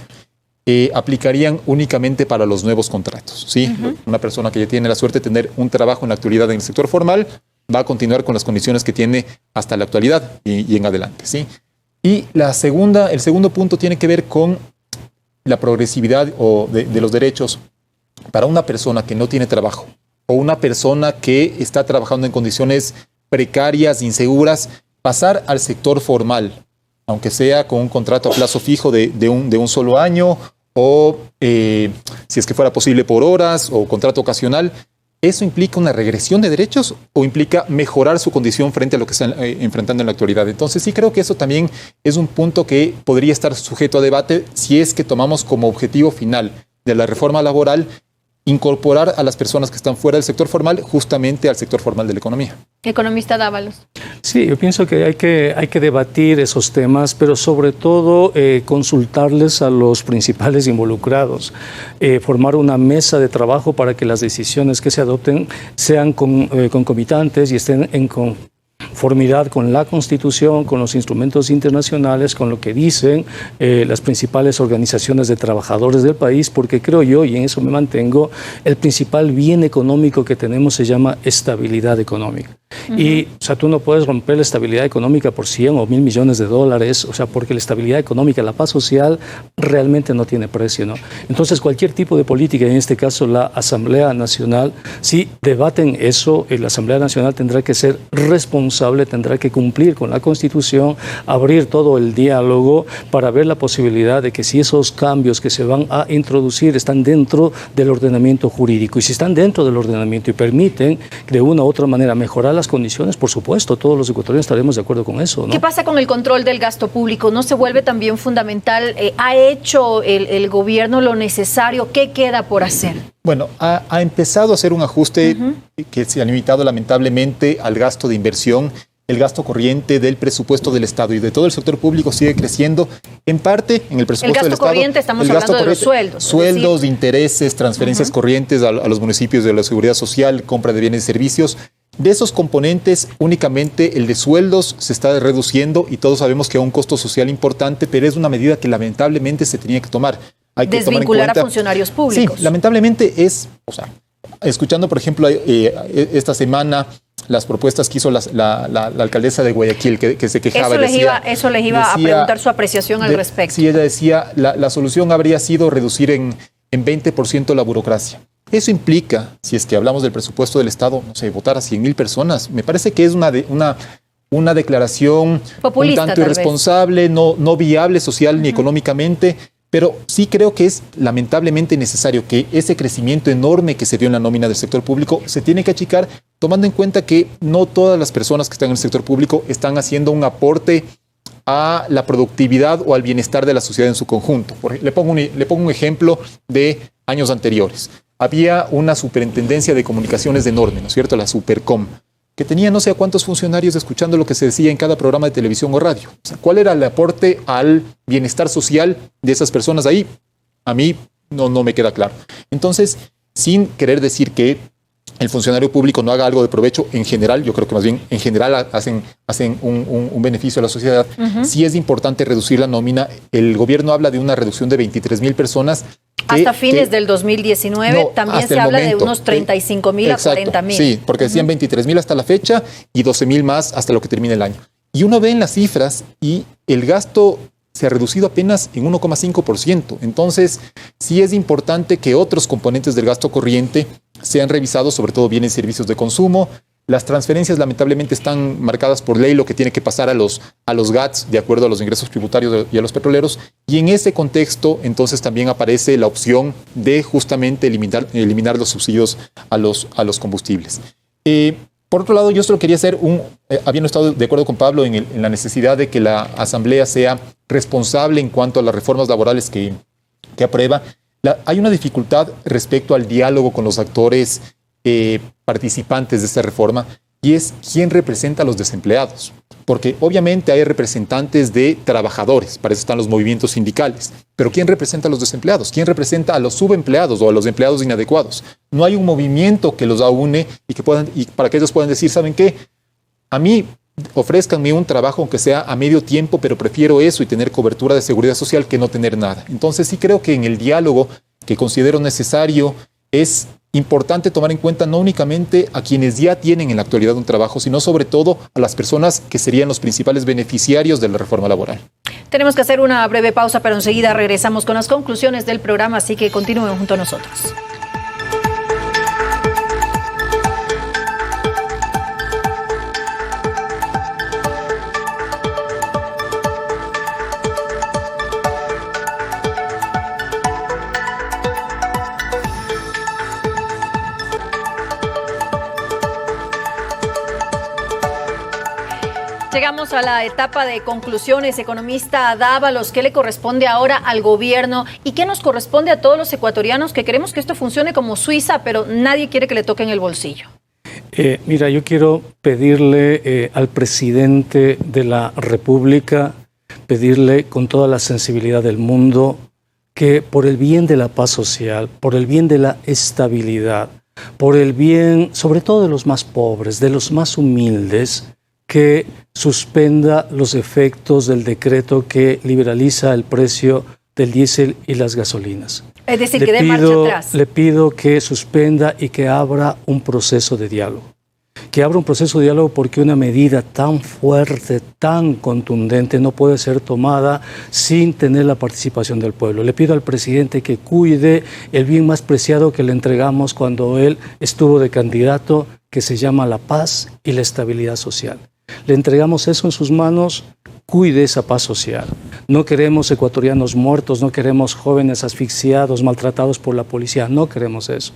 aplicarían únicamente para los nuevos contratos, ¿sí? Una persona que ya tiene la suerte de tener un trabajo en la actualidad en el sector formal va a continuar con las condiciones que tiene hasta la actualidad y en adelante, ¿sí? Y el segundo punto tiene que ver con la progresividad de los derechos para una persona que no tiene trabajo o una persona que está trabajando en condiciones precarias, inseguras, pasar al sector formal, aunque sea con un contrato a plazo fijo de un solo año o, si es que fuera posible, por horas o contrato ocasional. ¿Eso implica una regresión de derechos o implica mejorar su condición frente a lo que están enfrentando en la actualidad? Entonces sí creo que eso también es un punto que podría estar sujeto a debate si es que tomamos como objetivo final de la reforma laboral incorporar a las personas que están fuera del sector formal justamente al sector formal de la economía. Economista Dávalos. Sí, yo pienso que hay que debatir esos temas, pero sobre todo consultarles a los principales involucrados, formar una mesa de trabajo para que las decisiones que se adopten sean concomitantes y estén en conformidad con la Constitución, con los instrumentos internacionales, con lo que dicen las principales organizaciones de trabajadores del país, porque creo yo, y en eso me mantengo, el principal bien económico que tenemos se llama estabilidad económica. Y, o sea, tú no puedes romper la estabilidad económica por 100 o 1000 millones de dólares, o sea, porque la estabilidad económica, la paz social, realmente no tiene precio, ¿no? Entonces, cualquier tipo de política, en este caso la Asamblea Nacional, si debaten eso, la Asamblea Nacional tendrá que ser responsable, tendrá que cumplir con la Constitución, abrir todo el diálogo para ver la posibilidad de que si esos cambios que se van a introducir están dentro del ordenamiento jurídico, y si están dentro del ordenamiento y permiten de una u otra manera mejorar las condiciones, por supuesto, todos los ecuatorianos estaremos de acuerdo con eso, ¿no? ¿Qué pasa con el control del gasto público? ¿No se vuelve también fundamental? ¿Ha hecho el gobierno lo necesario? ¿Qué queda por hacer? Bueno, ha empezado a hacer un ajuste que se ha limitado lamentablemente al gasto de inversión. El gasto corriente del presupuesto del Estado y de todo el sector público sigue creciendo, en parte en el presupuesto del Estado. El gasto corriente, estamos hablando de los sueldos. Sueldos, intereses, transferencias corrientes a los municipios de la seguridad social, compra de bienes y servicios. De esos componentes, únicamente el de sueldos se está reduciendo y todos sabemos que es un costo social importante, pero es una medida que lamentablemente se tenía que tomar. Hay que desvincular a funcionarios públicos. Sí, lamentablemente escuchando, por ejemplo, esta semana las propuestas que hizo la alcaldesa de Guayaquil, que se quejaba. Eso les iba a preguntar su apreciación al respecto. Sí, ella decía, la solución habría sido reducir en 20% la burocracia. Eso implica, si es que hablamos del presupuesto del Estado, no sé, votar a 100,000 personas. Me parece que es una declaración populista, un tanto irresponsable, no viable social ni económicamente, pero sí creo que es lamentablemente necesario que ese crecimiento enorme que se dio en la nómina del sector público se tiene que achicar, tomando en cuenta que no todas las personas que están en el sector público están haciendo un aporte a la productividad o al bienestar de la sociedad en su conjunto. Le pongo un ejemplo de años anteriores. Había una superintendencia de comunicaciones enorme, ¿no es cierto? La Supercom, que tenía no sé a cuántos funcionarios escuchando lo que se decía en cada programa de televisión o radio. O sea, ¿cuál era el aporte al bienestar social de esas personas ahí? A mí no me queda claro. Entonces, sin querer decir que el funcionario público no haga algo de provecho en general, yo creo que más bien en general hacen un beneficio a la sociedad. Sí es importante reducir la nómina. El gobierno habla de una reducción de 23,000 personas. Hasta fines del 2019 también se habla de unos 35.000 a 40.000. Sí, porque decían 23.000 hasta la fecha y 12.000 más hasta lo que termine el año. Y uno ve en las cifras y el gasto se ha reducido apenas en 1,5%. Entonces, sí es importante que otros componentes del gasto corriente sean revisados, sobre todo bienes y servicios de consumo. Las transferencias lamentablemente están marcadas por ley, lo que tiene que pasar a los GATS de acuerdo a los ingresos tributarios y a los petroleros. Y en ese contexto, entonces también aparece la opción de justamente eliminar los subsidios a los combustibles. Por otro lado, yo solo quería hacer habiendo estado de acuerdo con Pablo en la necesidad de que la Asamblea sea responsable en cuanto a las reformas laborales que aprueba. Hay una dificultad respecto al diálogo con los actores participantes de esta reforma, y es quién representa a los desempleados. Porque obviamente hay representantes de trabajadores, para eso están los movimientos sindicales. Pero ¿quién representa a los desempleados? ¿Quién representa a los subempleados o a los empleados inadecuados? No hay un movimiento que los aúne y para que ellos puedan decir, ¿saben qué? A mí, ofrézcanme un trabajo aunque sea a medio tiempo, pero prefiero eso y tener cobertura de seguridad social que no tener nada. Entonces sí creo que en el diálogo que considero necesario es importante tomar en cuenta no únicamente a quienes ya tienen en la actualidad un trabajo, sino sobre todo a las personas que serían los principales beneficiarios de la reforma laboral. Tenemos que hacer una breve pausa, pero enseguida regresamos con las conclusiones del programa, así que continúen junto a nosotros. Llegamos a la etapa de conclusiones. Economista Dávalos, ¿qué le corresponde ahora al gobierno y qué nos corresponde a todos los ecuatorianos que queremos que esto funcione como Suiza, pero nadie quiere que le toquen el bolsillo? Mira, yo quiero pedirle al presidente de la República, pedirle con toda la sensibilidad del mundo que por el bien de la paz social, por el bien de la estabilidad, por el bien sobre todo de los más pobres, de los más humildes, que suspenda los efectos del decreto que liberaliza el precio del diésel y las gasolinas. Es decir, que dé marcha atrás. Le pido que suspenda y que abra un proceso de diálogo. Que abra un proceso de diálogo porque una medida tan fuerte, tan contundente, no puede ser tomada sin tener la participación del pueblo. Le pido al presidente que cuide el bien más preciado que le entregamos cuando él estuvo de candidato, que se llama la paz y la estabilidad social. Le entregamos eso en sus manos, cuide esa paz social. No queremos ecuatorianos muertos, no queremos jóvenes asfixiados, maltratados por la policía, no queremos eso.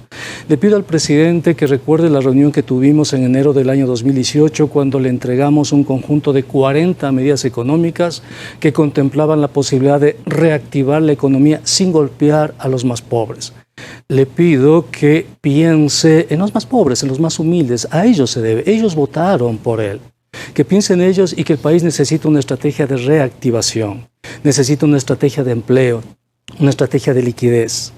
Le pido al presidente que recuerde la reunión que tuvimos en enero del año 2018 cuando le entregamos un conjunto de 40 medidas económicas que contemplaban la posibilidad de reactivar la economía sin golpear a los más pobres. Le pido que piense en los más pobres, en los más humildes, a ellos se debe, ellos votaron por él. Que piensen ellos y que el país necesita una estrategia de reactivación, necesita una estrategia de empleo, una estrategia de liquidez.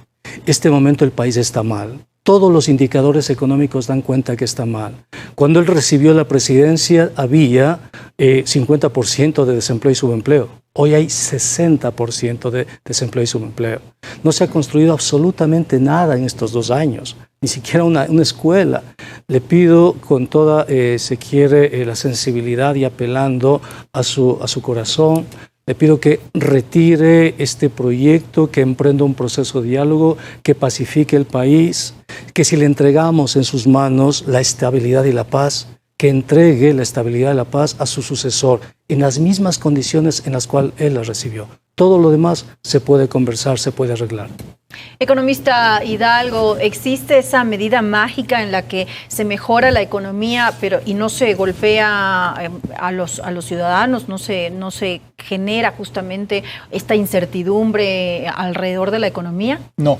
Este momento el país está mal. Todos los indicadores económicos dan cuenta que está mal. Cuando él recibió la presidencia había 50% de desempleo y subempleo. Hoy hay 60% de desempleo y subempleo. No se ha construido absolutamente nada en estos 2 años, ni siquiera una escuela. Le pido con toda, la sensibilidad y apelando a su corazón, le pido que retire este proyecto, que emprenda un proceso de diálogo, que pacifique el país, que si le entregamos en sus manos la estabilidad y la paz, que entregue la estabilidad y la paz a su sucesor en las mismas condiciones en las cuales él la recibió. Todo lo demás se puede conversar, se puede arreglar. Economista Hidalgo, ¿existe esa medida mágica en la que se mejora la economía y no se golpea a los ciudadanos, no se genera justamente esta incertidumbre alrededor de la economía? No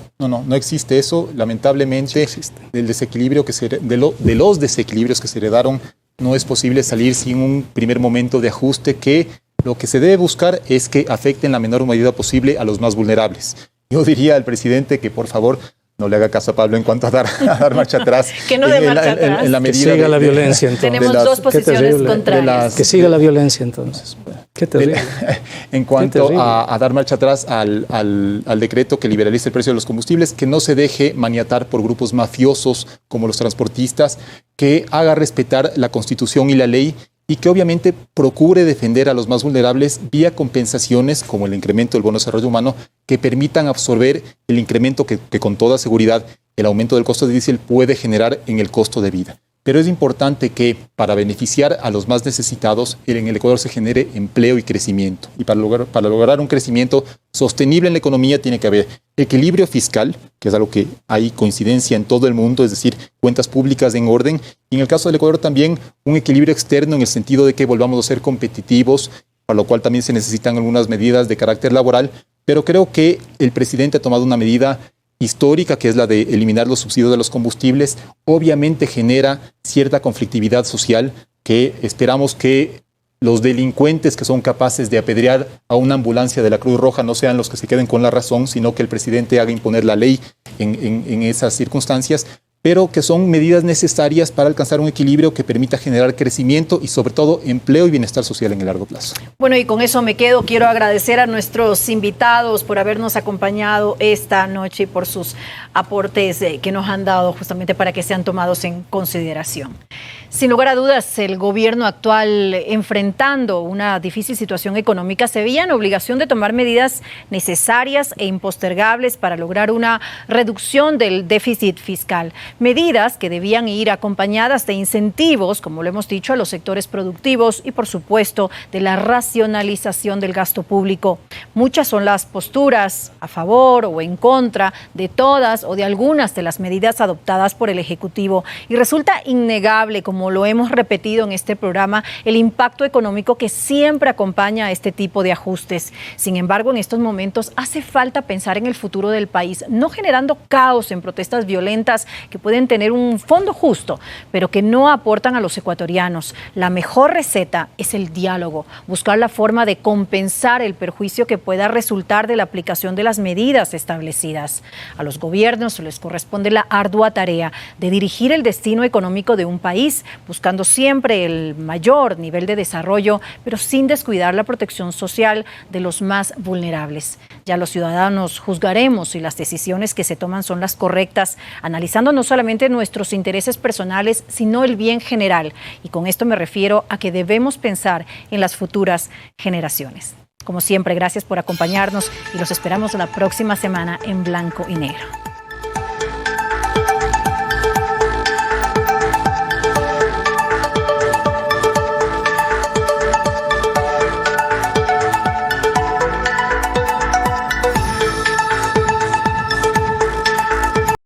existe eso. Lamentablemente, sí existe. Del desequilibrio de los desequilibrios que se heredaron, no es posible salir sin un primer momento de ajuste que lo que se debe buscar es que afecte en la menor medida posible a los más vulnerables. Yo diría al presidente que por favor no le haga caso a Pablo en cuanto a dar marcha atrás. Que no dé marcha atrás. En la medida que siga la violencia, entonces. Tenemos dos posiciones contrarias. Que siga la violencia, entonces. Qué terrible. En cuanto a dar marcha atrás al decreto que liberaliza el precio de los combustibles, que no se deje maniatar por grupos mafiosos como los transportistas, que haga respetar la Constitución y la ley y que obviamente procure defender a los más vulnerables vía compensaciones como el incremento del bono de desarrollo humano que permitan absorber el incremento que con toda seguridad el aumento del costo de diésel puede generar en el costo de vida. Pero es importante que para beneficiar a los más necesitados en el Ecuador se genere empleo y crecimiento. Y para lograr un crecimiento sostenible en la economía tiene que haber equilibrio fiscal, que es algo que hay coincidencia en todo el mundo, es decir, cuentas públicas en orden. Y en el caso del Ecuador también un equilibrio externo en el sentido de que volvamos a ser competitivos, para lo cual también se necesitan algunas medidas de carácter laboral. Pero creo que el presidente ha tomado una medida histórica, que es la de eliminar los subsidios de los combustibles, obviamente genera cierta conflictividad social que esperamos que los delincuentes que son capaces de apedrear a una ambulancia de la Cruz Roja no sean los que se queden con la razón, sino que el presidente haga imponer la ley en esas circunstancias, pero que son medidas necesarias para alcanzar un equilibrio que permita generar crecimiento y sobre todo empleo y bienestar social en el largo plazo. Bueno, y con eso me quedo. Quiero agradecer a nuestros invitados por habernos acompañado esta noche y por sus aportes que nos han dado justamente para que sean tomados en consideración. Sin lugar a dudas, el gobierno actual, enfrentando una difícil situación económica, se veía en obligación de tomar medidas necesarias e impostergables para lograr una reducción del déficit fiscal. Medidas que debían ir acompañadas de incentivos, como lo hemos dicho, a los sectores productivos y, por supuesto, de la racionalización del gasto público. Muchas son las posturas a favor o en contra de todas o de algunas de las medidas adoptadas por el Ejecutivo y resulta innegable, como lo hemos repetido en este programa, el impacto económico que siempre acompaña a este tipo de ajustes. Sin embargo, en estos momentos hace falta pensar en el futuro del país, no generando caos en protestas violentas que pueden tener un fondo justo, pero que no aportan a los ecuatorianos. La mejor receta es el diálogo, buscar la forma de compensar el perjuicio que pueda resultar de la aplicación de las medidas establecidas. A los gobiernos les corresponde la ardua tarea de dirigir el destino económico de un país, buscando siempre el mayor nivel de desarrollo, pero sin descuidar la protección social de los más vulnerables. Ya los ciudadanos juzgaremos si las decisiones que se toman son las correctas, analizando no solamente nuestros intereses personales, sino el bien general. Y con esto me refiero a que debemos pensar en las futuras generaciones. Como siempre, gracias por acompañarnos y los esperamos la próxima semana en Blanco y Negro.